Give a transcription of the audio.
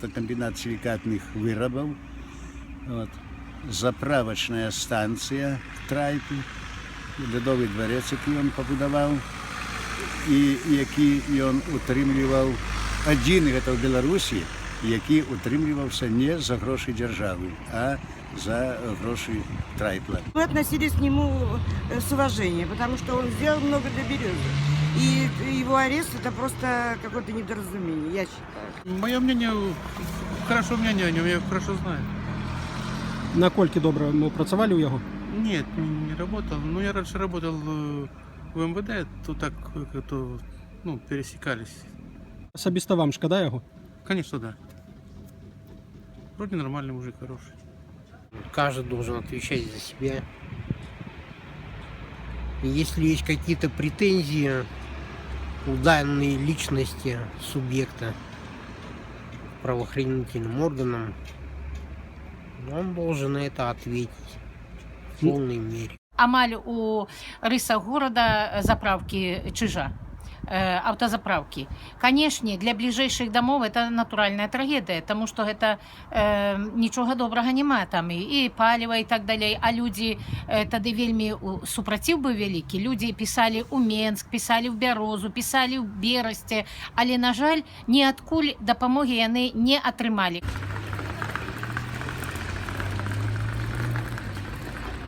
нафтакомбинат силикатных вырабов. Вот. Заправочная станція Трайпі, льодовий дворець, який він побудував, і який він утримував, один гэта в Беларусі, який утримувався не за гроші держави, а за гроши Трайпла. Мы относились к нему с уважением, потому что он сделал много для Березы. И его арест – это просто какое-то недоразумение, я считаю. Мое мнение, хорошее мнение о нем, я его хорошо знаю. Наколькі добре ми працювали у його? Нет, не работал. Ну, я раньше работал в МВД, то так, то, ну, пересекались. Особисто вам шкода його? Конечно, да. Вроде нормальный мужик, хороший. Каждый должен отвечать за себя. И если есть какие-то претензии у данной личности, субъекта, к правоохранительным органам, он должен на это ответить в полной мере. Амаль у рысах города заправки «Чижа», автозаправки. Конечно, для ближайших домов это натуральная трагедия, потому что это нічога добрага няма там и паліва и так далее. А люди тады вельмі супраціў быў вялікі. Люди писали у Менск, писали в Бярозу, писали в Берасце, але, на жаль, ніадкуль дапамогі яны не атрымалі.